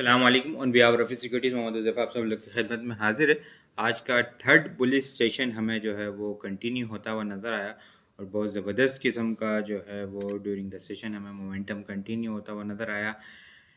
अस्सलाम वालेकुम on behalf Rafi Securities Mohammad Huzaifa आप सब लोग की खिदमत में हाजिर है। आज का थर्ड बुलिश सेशन हमें जो है वो कंटिन्यू होता हुआ नज़र आया और बहुत ज़बरदस्त किस्म का जो है वो ड्यूरिंग द सेशन हमें मोमेंटम कंटिन्यू होता हुआ नज़र आया।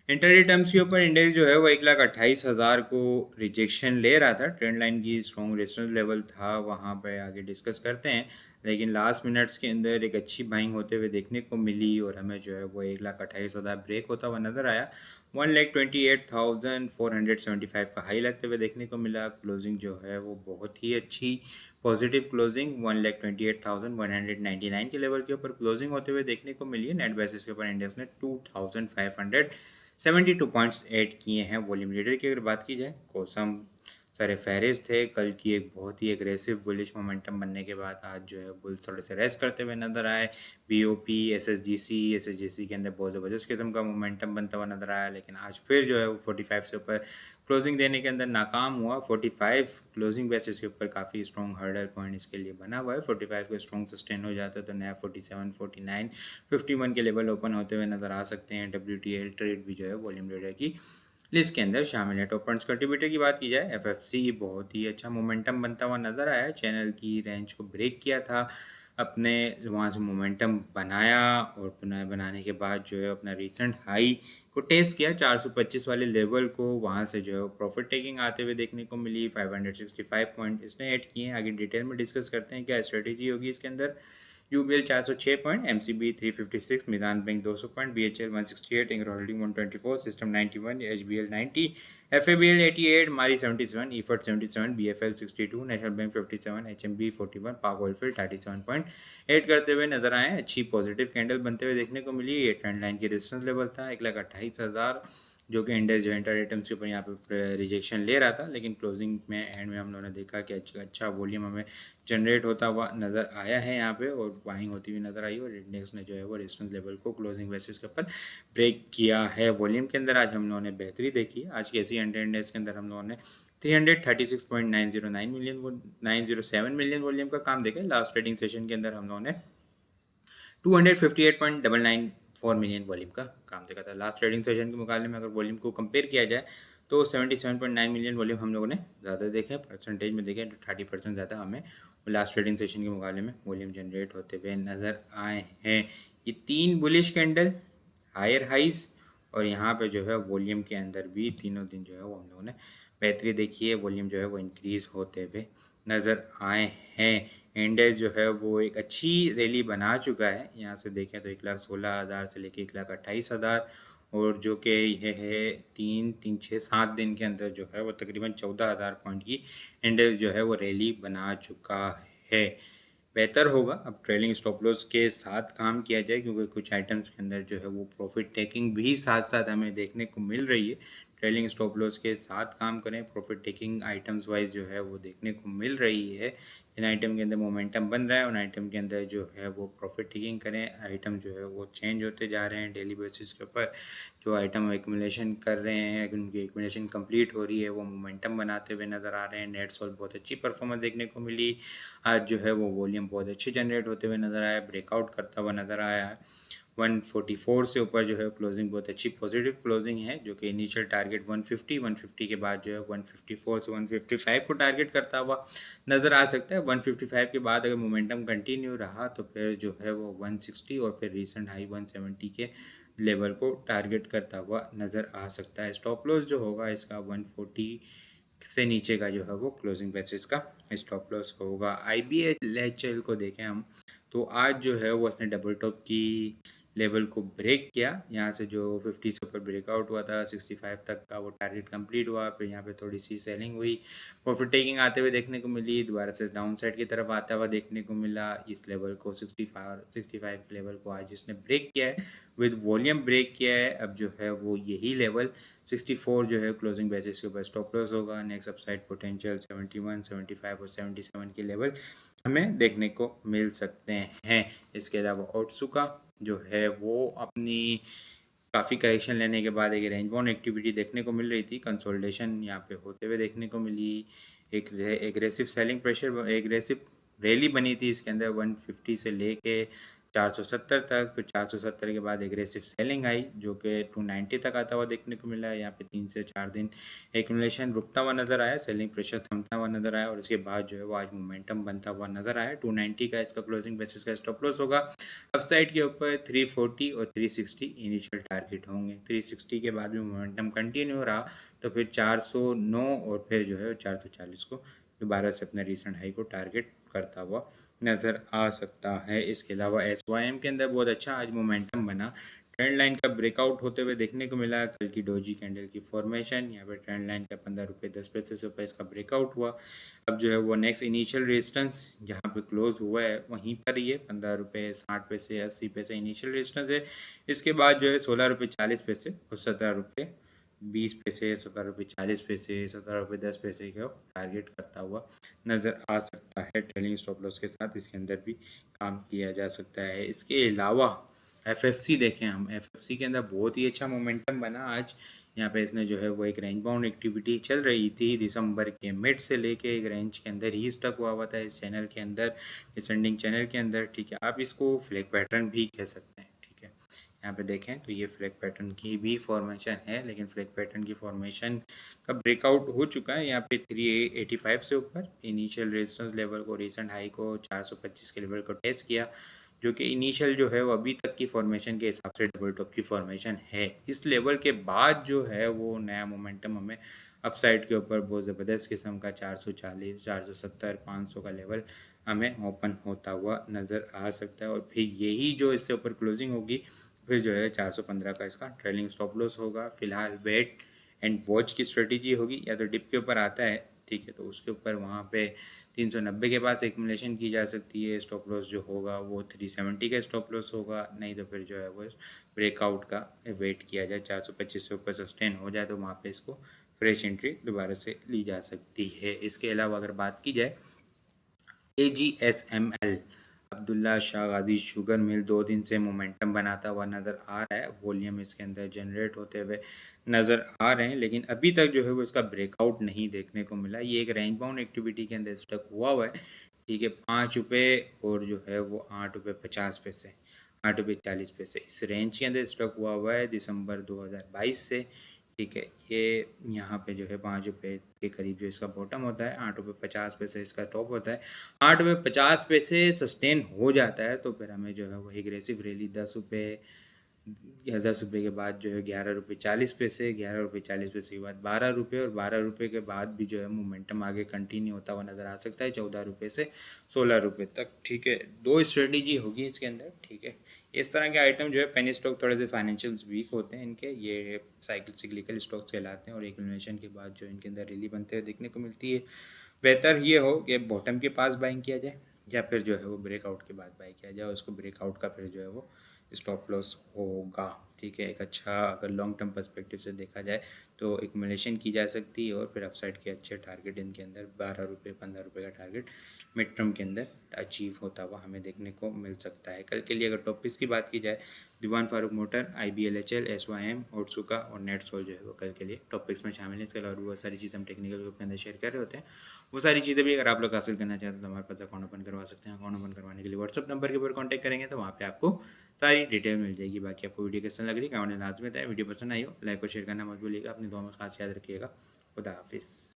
इंटरडे टर्म्स के ऊपर इंडेक्स जो है वो 1,28,000 को रिजेक्शन ले रहा था। ट्रेंड लाइन की स्ट्रॉन्ग रेजिस्टेंस लेवल था, वहाँ पे आगे डिस्कस करते हैं। लेकिन लास्ट मिनट्स के अंदर एक अच्छी बाइंग होते हुए देखने को मिली और हमें जो है वो 1,28,000 ब्रेक होता हुआ नज़र आया। 1,28,475 का हाई लगते हुए देखने को मिला। क्लोजिंग जो है वो बहुत ही अच्छी पॉजिटिव क्लोजिंग 1,28,199 के लेवल के ऊपर क्लोजिंग होते हुए देखने को मिली है। नेट बेसिस के ऊपर इंडेक्स ने 2,572 पॉइंट्स ऐड किए हैं। वॉल्यूम लीडर की अगर बात की जाए, कोसम सारे फहरिस्त थे। कल की एक बहुत ही एग्रेसिव बुलिश मोमेंटम बनने के बाद आज जो है बुल्स थोड़े से रेस्ट करते हुए नजर आए। बीओपी एसएसजीसी के अंदर बहुत ज़बरदस्त किस्म का मोमेंटम बनता हुआ नजर आया, लेकिन आज फिर जो है वो 45 से ऊपर क्लोजिंग देने के अंदर नाकाम हुआ। 45 क्लोजिंग बेसिस के ऊपर काफ़ी स्ट्रॉन्ग हर्डर पॉइंट इसके लिए बना हुआ है। 45 को स्ट्रॉन्ग सस्टेन हो जाता है तो नया 47, 49, 51 के लेवल ओपन होते हुए नजर आ सकते हैं। WTL ट्रेड भी जो है वॉल्यूम लीडर की लिस्ट के अंदर शामिल है। टॉप पॉइंट्स कंट्रीब्यूटर की बात की जाए, एफएफसी बहुत ही अच्छा मोमेंटम बनता हुआ नजर आया। चैनल की रेंज को ब्रेक किया था, अपने वहाँ से मोमेंटम बनाया और पुनः बनाने के बाद जो है अपना रिसेंट हाई को टेस्ट किया। 425 वाले लेवल को वहाँ से जो है प्रॉफिट टेकिंग आते हुए देखने को मिली। 565 पॉइंट इसने ऐड किए हैं। आगे डिटेल में डिस्कस करते हैं क्या स्ट्रेटेजी होगी इसके अंदर। UBL 406 point, MCB 356, Meezan bank 200 point, BHL 168, Engro holding 124, system 91, HBL 90, FABL 88, Mari 77, Efert 77, BFL 62, national bank 57, HMB 41, Pak ऑइलफील्ड 37.8 करते हुए नजर आए। अच्छी पॉजिटिव कैंडल बनते हुए देखने को मिली। ये ट्रेंड लाइन की रेजिस्टेंस लेवल था 1,28,000, जो कि इंडेक्स जो इंटर आइटम्स के ऊपर यहाँ पे रिजेक्शन ले रहा था, लेकिन क्लोजिंग में एंड में हम लोगों ने देखा कि अच्छा वॉल्यूम हमें जनरेट होता हुआ नज़र आया है यहाँ पे और बाइंग होती हुई नज़र आई और इंडेक्स ने जो है वो रेजिस्टेंस लेवल को क्लोजिंग बेसिस के ऊपर ब्रेक किया है। वॉल्यूम के अंदर आज हम लोगों ने बेहतरी देखी। आज के एसी हंड्रेड इंडेक्स के अंदर हम लोगों ने 336.909 मिलियन 907 मिलियन वॉल्यूम का काम देखा। लास्ट ट्रेडिंग सेशन के अंदर हम लोगों ने 258.994 मिलियन वॉल्यूम का काम देखा था। लास्ट ट्रेडिंग सेशन के मुकाबले में अगर वॉल्यूम को कंपेयर किया जाए तो 77.9 मिलियन वॉल्यूम हम लोगों ने ज़्यादा देखे। परसेंटेज में देखें तो 30% ज़्यादा हमें लास्ट ट्रेडिंग सेशन के मुकाबले में वॉल्यूम जनरेट होते हुए नज़र आए हैं। ये 3 बुलिश कैंडल, हायर हाइज और यहाँ पे जो है वॉल्यूम के अंदर भी तीनों दिन जो है वो हम लोगों ने बेहतरी देखी है। वॉल्यूम जो है वो इंक्रीज़ होते हुए नज़र आए हैं। इंडेक्स जो है वो एक अच्छी रैली बना चुका है। यहाँ से देखें तो 1,16,000 से लेकर 1,28,000 और जो कि यह है 3, 6, 7 दिन के अंदर जो है वो तकरीबन 14,000 पॉइंट की इंडेक्स जो है वो रैली बना चुका है। बेहतर होगा अब ट्रेलिंग स्टॉप लॉस के साथ काम किया जाए, क्योंकि कुछ आइटम्स के अंदर जो है वो प्रॉफिट टेकिंग भी साथ साथ हमें देखने को मिल रही है। ट्रेलिंग स्टॉप लॉस के साथ काम करें, प्रॉफिट टेकिंग आइटम्स वाइज जो है वो देखने को मिल रही है। जिन आइटम के अंदर मोमेंटम बन रहा है उन आइटम के अंदर जो है वो प्रॉफिट टेकिंग करें। आइटम जो है वो चेंज होते जा रहे हैं डेली बेसिस के ऊपर। जो आइटम एक्यूमुलेशन कर रहे हैं, उनकी एक्यूमुलेशन कंप्लीट हो रही है, वो मोमेंटम बनाते हुए नज़र आ रहे हैं। नेट सोल बहुत अच्छी परफॉर्मेंस देखने को मिली। आज जो है वो वॉल्यूम बहुत अच्छे जनरेट होते हुए नज़र आया, ब्रेकआउट करता हुआ नज़र आया है। 144 से ऊपर जो है क्लोजिंग बहुत अच्छी पॉजिटिव क्लोजिंग है, जो कि इनिशियल टारगेट 150 के बाद जो है 154 से 155 को टारगेट करता हुआ नज़र आ सकता है। 155 के बाद अगर मोमेंटम कंटिन्यू रहा तो फिर जो है वो 160 और फिर रिसेंट हाई 170 के लेवल को टारगेट करता हुआ नज़र आ सकता है। स्टॉप लॉस जो होगा इसका 140 से नीचे का जो है वो क्लोजिंग बेसिस का स्टॉप लॉस होगा। IBHL को देखें हम तो आज जो है वो उसने डबल टॉप की लेवल को ब्रेक किया। यहाँ से जो 50 से ऊपर ब्रेकआउट हुआ था, 65 तक का वो टारगेट कंप्लीट हुआ। फिर यहाँ पे थोड़ी सी सेलिंग हुई, प्रॉफिट टेकिंग आते हुए देखने को मिली, दोबारा से डाउन साइड की तरफ आता हुआ देखने को मिला। इस लेवल को 65 लेवल को आज इसने ब्रेक किया है, विद वॉल्यूम ब्रेक किया है। अब जो है वो यही लेवल 64 जो है क्लोजिंग बेसिस के ऊपर स्टॉप लॉस होगा। नेक्स्ट अपसाइड पोटेंशियल 71, 75 और 77 के लेवल हमें देखने को मिल सकते हैं। इसके अलावा ओट्सुका जो है वो अपनी काफ़ी करेक्शन लेने के बाद एक रेंज बाउंड एक्टिविटी देखने को मिल रही थी। कंसोलिडेशन यहाँ पे होते हुए देखने को मिली। एक aggressive selling pressure, aggressive rally बनी थी इसके अंदर 150 से लेके 470 तक, फिर 470 के बाद एग्रेसिव सेलिंग आई जो कि 290 तक आता हुआ देखने को मिला है। यहाँ पे 3 से 4 दिन एक्यूमुलेशन रुकता हुआ नज़र आया, सेलिंग प्रेशर थमता हुआ नज़र आया और उसके बाद जो है वो आज मोमेंटम बनता हुआ नज़र आया। 290 का इसका क्लोजिंग बेसिस का स्टॉप लॉस होगा। अपसाइड के ऊपर 340 और 360 इनिशियल टारगेट होंगे। 360 के बाद भी मोमेंटम कंटिन्यू रहा तो फिर 409 और फिर जो है 440 को दोबारा से अपने रिसेंट हाई को टारगेट करता हुआ नज़र आ सकता है। इसके अलावा SYM के अंदर बहुत अच्छा आज मोमेंटम बना, ट्रेंड लाइन का ब्रेकआउट होते हुए देखने को मिला। कल की डोजी कैंडल की फॉर्मेशन, यहाँ पे ट्रेंड लाइन का 15 रुपये 10 पैसे से ऊपर इसका ब्रेकआउट हुआ। अब जो है वो नेक्स्ट इनिशियल रेजिस्टेंस जहाँ पे क्लोज हुआ है वहीं पर ही है, 15 रुपये 60 पैसे 80 पैसे इनिशियल रेजिस्टेंस है। इसके बाद जो है 16 रुपये 40 पैसे और 17 रुपये 20 पैसे, 17 रुपये 40 पैसे, 17 रुपये 10 पैसे का टारगेट करता हुआ नज़र आ सकता है। ट्रेलिंग स्टॉप लॉस के साथ इसके अंदर भी काम किया जा सकता है। इसके अलावा FFC देखें हम, FFC के अंदर बहुत ही अच्छा मोमेंटम बना आज। यहाँ पे इसने जो है वो एक रेंज बाउंड एक्टिविटी चल रही थी दिसंबर के मिड से लेके एक रेंज के अंदर ही स्टक हुआ था इस चैनल के अंदर, डिसेंडिंग चैनल के अंदर, ठीक है। आप इसको फ्लैग पैटर्न भी कह सकते हैं, ठीक है। यहाँ पे देखें तो ये फ्लैग पैटर्न की भी फॉर्मेशन है, लेकिन फ्लैग पैटर्न की फॉर्मेशन का ब्रेकआउट हो चुका है। यहाँ पे 385 से ऊपर इनिशियल रेजिस्टेंस लेवल को, रिसेंट हाई को 425 के लेवल को टेस्ट किया, जो कि इनिशियल जो है वो अभी तक की फॉर्मेशन के हिसाब से डबल टॉप की फॉर्मेशन है। इस लेवल के बाद जो है वो नया मोमेंटम हमें अपसाइड के ऊपर बहुत ज़बरदस्त किस्म का 440 470 500 का लेवल हमें ओपन होता हुआ नज़र आ सकता है। और फिर यही जो इससे ऊपर क्लोजिंग होगी फिर जो है 415 का इसका ट्रेलिंग स्टॉप लॉस होगा। फिलहाल वेट एंड वॉच की स्ट्रेटेजी होगी, या तो डिप के ऊपर आता है, ठीक है, तो उसके ऊपर वहाँ पे 390 के पास एक्यूमुलेशन की जा सकती है। स्टॉप लॉस जो होगा वो 370 का स्टॉप लॉस होगा, नहीं तो फिर जो है वो ब्रेकआउट का वेट किया जाए, 425 से ऊपर सस्टेन हो जाए तो वहाँ पे इसको फ्रेश एंट्री दोबारा से ली जा सकती है। इसके अलावा अगर बात की जाए AGSML, अब्दुल्ला शाह गाजी शुगर मिल 2 दिन से मोमेंटम बनाता हुआ नज़र आ रहा है। वॉल्यूम इसके अंदर जनरेट होते हुए नज़र आ रहे हैं, लेकिन अभी तक जो है वो इसका ब्रेकआउट नहीं देखने को मिला। ये एक रेंज बाउंड एक्टिविटी के अंदर स्टक हुआ है, ठीक है। 5 रुपये और जो है वो 8 रुपये 50 पैसे, 8 रुपये 40 पैसे इस रेंज के अंदर स्टक हुआ है दिसंबर 2022 से, ठीक है। ये यहाँ पे जो है 5 रुपये के करीब जो इसका बॉटम होता है, 8 रुपये 50 पैसे इसका टॉप होता है। 8 रुपये 50 पैसे सस्टेन हो जाता है तो फिर हमें जो है वो एग्रेसिव रैली 10 रुपये या 10 रुपये के बाद जो है 11 रुपये 40 पैसे, 11 रुपये 40 पैसे के बाद 12 रुपये और 12 रुपये के बाद भी जो है मोमेंटम आगे कंटिन्यू होता हुआ नज़र आ सकता है 14 रुपये से 16 रुपये तक, ठीक है। 2 स्ट्रेटेजी होगी इसके अंदर, ठीक है। इस तरह के आइटम जो है पेनी स्टॉक थोड़े से फाइनेंशियल्स वीक होते हैं इनके, ये साइक्लिकल स्टॉक्स कहलाते हैं और एक्यूमुलेशन के बाद जो इनके अंदर रैली बनते हुए देखने को मिलती है। बेहतर ये हो कि बॉटम के पास बाइंग किया जाए या फिर जो है वो ब्रेकआउट के बाद बाई किया जाए, उसको ब्रेकआउट का फिर जो है वो स्टॉप लॉस होगा, ठीक है। एक अच्छा अगर लॉन्ग टर्म पर्सपेक्टिव से देखा जाए तो एक्यूमुलेशन की जा सकती है और फिर अपसाइड के अच्छे टारगेट इनके अंदर 12 रुपये 15 रुपये का टारगेट मिड टर्म के अंदर अचीव होता हुआ हमें देखने को मिल सकता है। कल के लिए अगर टॉपिक्स की बात की जाए, दीवान फारूक मोटर, IBLHL, SYM, ओट्सुका और नेटसोल जो है वो कल के लिए टॉपिक्स में शामिल है। इसके अलावा बहुत सारी चीज़ें हम टेक्निकल ग्रुप के अंदर शेयर कर रहे होते हैं, वो सारी चीज़ें भी अगर आप लोग हासिल करना चाहते हैं तो हमारे पास अकाउंट ओपन करवा सकते हैं। अकाउंट ओपन करवाने के लिए व्हाट्सअप नंबर के ऊपर कॉन्टैक्ट करेंगे तो वहाँ पे आपको सारी डिटेल मिल जाएगी। बाकी आपको वीडियो कैसा लग रही है कमेंट में लाजमी बताएं। वीडियो पसंद आई हो लाइक और शेयर करना मत भूलिएगा। अपनी दुआ में खास याद रखिएगा। खुदा हाफिज़।